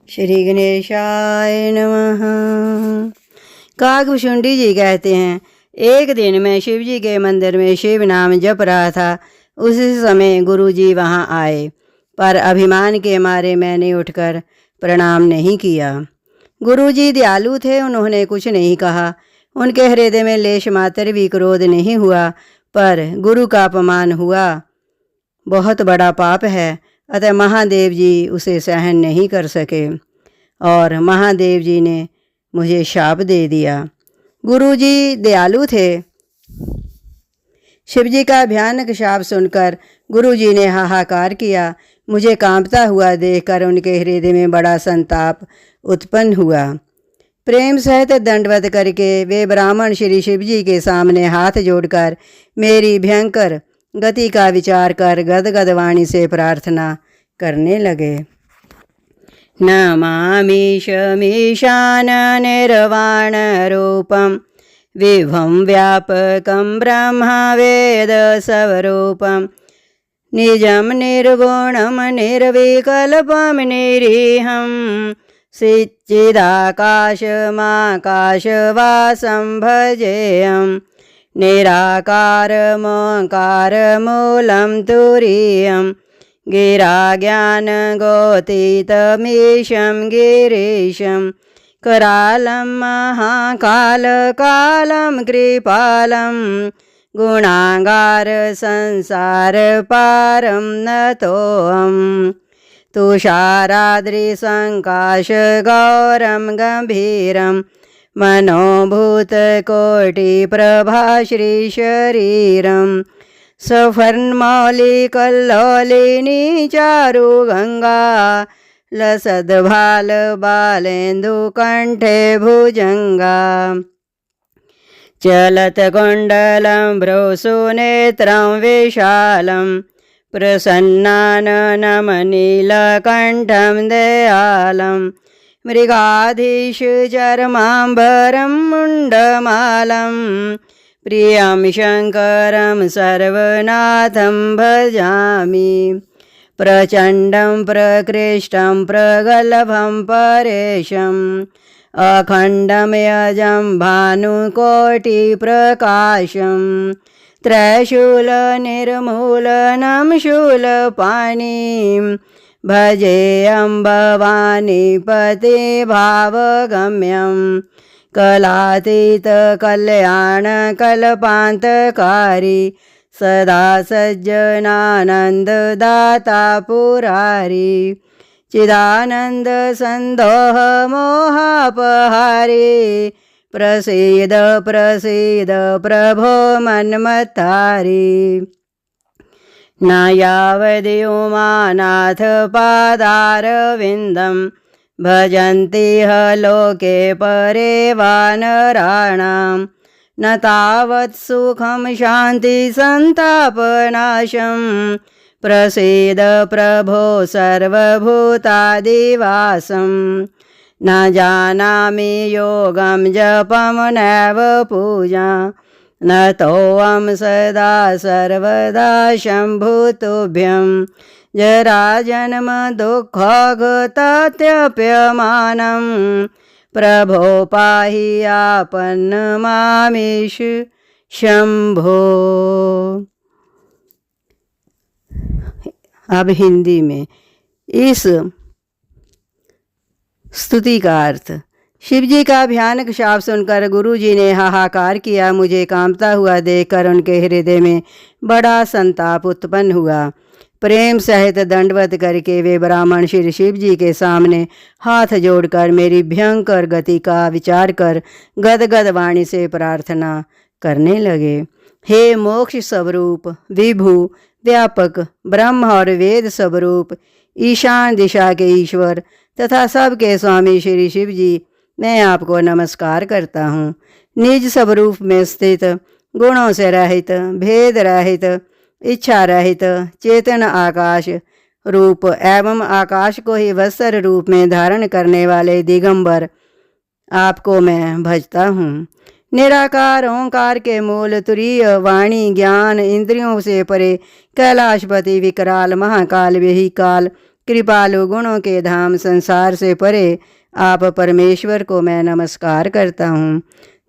श्री गणेशाय नमः। काकभुशुंडी जी कहते हैं, एक दिन मैं शिव जी के मंदिर में शिव नाम जप रहा था। उसी समय गुरु जी वहाँ आए, पर अभिमान के मारे मैंने उठकर प्रणाम नहीं किया। गुरु जी दयालु थे, उन्होंने कुछ नहीं कहा। उनके हृदय में लेश मात्र भी क्रोध नहीं हुआ, पर गुरु का अपमान हुआ बहुत बड़ा पाप है। अतः महादेव जी उसे सहन नहीं कर सके और महादेव जी ने मुझे शाप दे दिया। गुरु जी दयालु थे। शिव जी का भयानक शाप सुनकर गुरु जी ने हाहाकार किया। मुझे कांपता हुआ देखकर उनके हृदय में बड़ा संताप उत्पन्न हुआ। प्रेम सहित दंडवत करके वे ब्राह्मण श्री शिव जी के सामने हाथ जोड़कर मेरी भयंकर गति का विचार कर गदगद वाणी से प्रार्थना करने लगे। नमामीशमीशान निर्वाण रूपम विभं व्यापकं ब्रह्म वेद स्वरूपम निजं निर्गुणं निर्विकल्पं निरीहं चिदाकाशमाकाशवासं भजेयं निराकारमकारमूलं तुरीयं गिराज्ञानगोतीतमीशं गिरीशं करालं महाकालकालं कृपालं गुणागार संसारपारं नतोऽहं तुषाराद्रिसङ्काशगौरं गम्भीरं मनोभूतकोटिप्रभा श्रीशरीरं सफर्णमौलिकल्लोलिनी चारुगङ्गा लसद्भालबालेन्दुकण्ठे भुजङ्गा चलत्कुण्डलं भ्रूसुनेत्रं विशालं प्रसन्नाननमनीलकण्ठं दयालं मृगाधीशचर्माम्बरं मुण्डमालं प्रियं शङ्करं सर्वनाथं भजामि प्रचण्डं प्रकृष्टं प्रगल्भं परेशम् अखण्डमयजं भानुकोटिप्रकाशं त्रैशूलनिर्मूलनं शूलपाणिं भजेऽहं भवानीपते भावगम्यं कलातीतकल्याणकल्पान्तकारी सदा सज्जनानन्ददाता पुरारी चिदानंद संदोह मोहापहारी प्रसीद प्रसीद प्रभो मन्मथारी न यावद्युमानाथ पादारविन्दं भजन्ति ह लोके परे वानराणां न तावत् सुखं शान्ति सन्तापनाशं प्रसीद प्रभो सर्वभूतादिवासं न जानामि योगं जपं नैव पूजा न तोऽहं सदा सर्वदा शम्भुतुभ्यं जराजन्म दुःखगतात्यप्यमानं प्रभो पाहि आपन्नमामीश शंभो। अब हिंदी में इस स्तुति का अर्थ। शिव जी का भयानक शाप सुनकर गुरु जी ने हाहाकार किया। मुझे कांपता हुआ देखकर उनके हृदय में बड़ा संताप उत्पन्न हुआ। प्रेम सहित दंडवत करके वे ब्राह्मण श्री शिव जी के सामने हाथ जोड़कर मेरी भयंकर गति का विचार कर गदगद वाणी से प्रार्थना करने लगे। हे मोक्ष स्वरूप, विभु, व्यापक, ब्रह्म और वेद स्वरूप, ईशान दिशा के ईश्वर तथा सबके स्वामी श्री शिव जी, मैं आपको नमस्कार करता हूँ। निज स्वरूप में स्थित, गुणों से रहित, भेद रहित, इच्छा रहित, चेतन आकाश रूप एवं आकाश को ही वस्त्र रूप में धारण करने वाले दिगंबर आपको मैं भजता हूँ। निराकार ओंकार के मूल तुरीय वाणी ज्ञान इंद्रियों से परे कैलाशपति विकराल महाकाल वेही काल कृपालु गुणों के धाम संसार से परे आप परमेश्वर को मैं नमस्कार करता हूँ,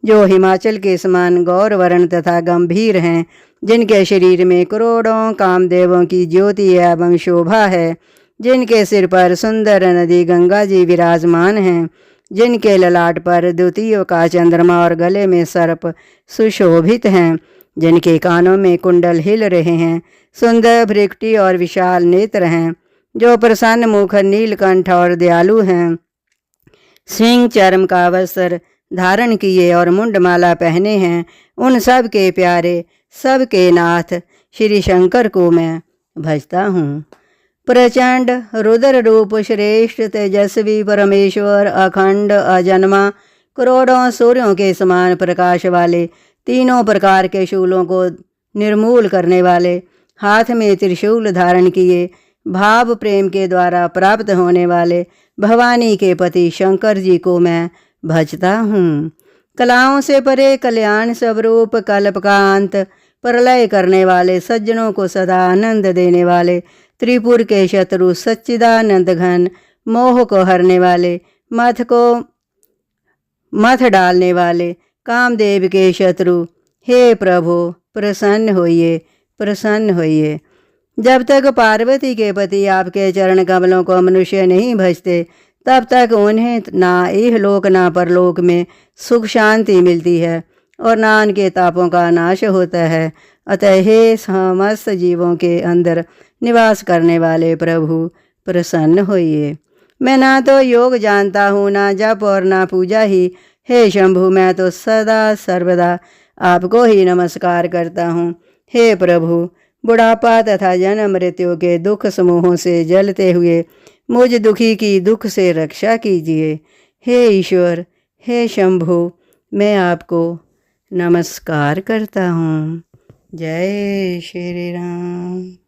जो हिमाचल के समान गौर वर्ण तथा गंभीर हैं, जिनके शरीर में करोड़ों कामदेवों की ज्योति एवं शोभा है, जिनके सिर पर सुंदर नदी गंगा जी विराजमान हैं, जिनके ललाट पर द्वितीयों का चंद्रमा और गले में सर्प सुशोभित हैं, जिनके कानों में कुंडल हिल रहे हैं, सुंदर भृकुटी और विशाल नेत्र हैं, जो प्रसन्न मुख नीलकंठ और दयालु हैं, सिंह चर्म का वस्त्र धारण किए और मुंडमाला पहने हैं, उन सब के प्यारे सबके नाथ श्री शंकर को मैं भजता हूँ। प्रचंड रुद्र रूप श्रेष्ठ तेजस्वी परमेश्वर अखंड अजन्मा करोड़ों सूर्यों के समान प्रकाश वाले, तीनों प्रकार के शूलों को निर्मूल करने वाले, हाथ में त्रिशूल धारण किए, भाव प्रेम के द्वारा प्राप्त होने वाले भवानी के पति शंकर जी को मैं भजता हूँ। कलाओं से परे कल्याण स्वरूप कल्प का अंत प्रलय करने वाले, सज्जनों को सदा आनंद देने वाले, त्रिपुर के शत्रु सच्चिदानंद घन, मोह को हरने वाले, मथ डालने वाले, कामदेव के शत्रु, हे प्रभु प्रसन्न होइए, प्रसन्न होइए। जब तक पार्वती के पति आपके चरण कमलों को मनुष्य नहीं भजते, तब तक उन्हें ना इहलोक ना परलोक में सुख शांति मिलती है और ना उनके तापों का नाश होता है। अतः हे समस्त जीवों के अंदर निवास करने वाले प्रभु प्रसन्न होइए। मैं ना तो योग जानता हूँ, ना जप और ना पूजा ही। हे शंभु, मैं तो सदा सर्वदा आपको ही नमस्कार करता हूँ। हे प्रभु, बुढ़ापा तथा जन्म मृत्यु के दुख समूहों से जलते हुए मुझ दुखी की दुख से रक्षा कीजिए। हे ईश्वर, हे शंभु, मैं आपको नमस्कार करता हूँ। जय श्री राम।